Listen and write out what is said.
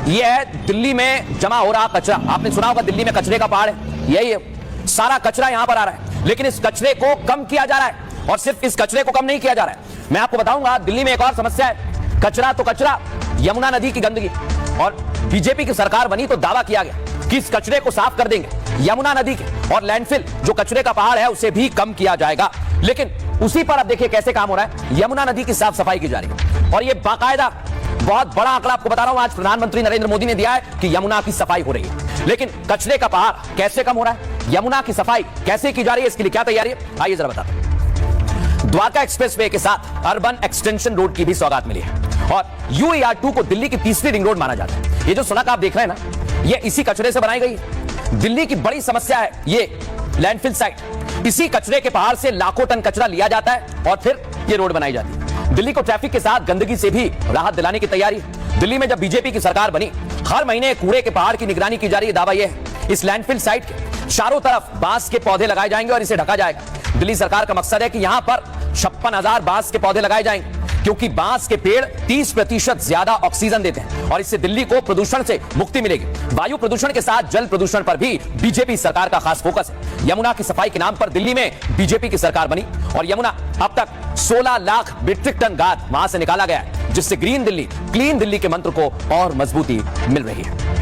ये है दिल्ली में जमा हो रहा कचरा। आपने सुना होगा दिल्ली में कचरे का पहाड़ है, यही है। सारा कचरा यहां पर आ रहा है, लेकिन इस कचरे को कम किया जा रहा है। और सिर्फ इस कचरे को कम नहीं किया जा रहा है, मैं आपको बताऊंगा दिल्ली में एक और समस्या है। कचरा तो कचरा, यमुना नदी की गंदगी। और बीजेपी की सरकार बनी तो दावा किया गया कि इस कचरे को साफ कर देंगे, यमुना नदी के और लैंडफिल जो कचरे का पहाड़ है उसे भी कम किया जाएगा। लेकिन उसी पर अब देखिए कैसे काम हो रहा है। यमुना नदी की साफ सफाई की जा रही है और यह बाकायदा बहुत बड़ा आंकड़ा आपको बता रहा हूं, आज प्रधानमंत्री नरेंद्र मोदी ने दिया है कि यमुना की सफाई हो रही है। लेकिन कचरे का पहाड़ कैसे कम हो रहा है, यमुना की सफाई कैसे की जा रही है, इसके लिए क्या तैयारी है, आइए जरा बताते हैं। द्वारका एक्सप्रेसवे के साथ अर्बन एक्सटेंशन रोड की भी सौगात मिली है और UER2 को दिल्ली की तीसरी रिंग रोड माना जाता है। ये जो सड़क आप देख रहे हैं ना, ये इसी कचरे से बनाई गई है। दिल्ली की बड़ी समस्या है ये लैंडफिल साइट। इसी कचरे के पहाड़ से लाखों टन कचरा लिया जाता है और फिर ये रोड बनाई जाती है। दिल्ली को ट्रैफिक के साथ गंदगी से भी राहत दिलाने की तैयारी है। दिल्ली में जब बीजेपी की सरकार बनी, हर महीने कूड़े के पहाड़ की निगरानी की जा रही है। दावा यह है इस लैंडफिल साइट के चारों तरफ बांस के पौधे लगाए जाएंगे और इसे ढका जाएगा। दिल्ली सरकार का मकसद है कि यहां पर 56,000 बांस के पौधे लगाए जाएंगे, क्योंकि बांस के पेड़ 30% ज्यादा ऑक्सीजन देते हैं और इससे दिल्ली को प्रदूषण से मुक्ति मिलेगी। वायु प्रदूषण के साथ जल प्रदूषण पर भी बीजेपी सरकार का खास फोकस है। यमुना की सफाई के नाम पर दिल्ली में बीजेपी की सरकार बनी और यमुना अब तक 16 लाख मीट्रिक टन गाद वहां से निकाला गया है, जिससे ग्रीन दिल्ली, क्लीन दिल्ली के मंत्र को और मजबूती मिल रही है।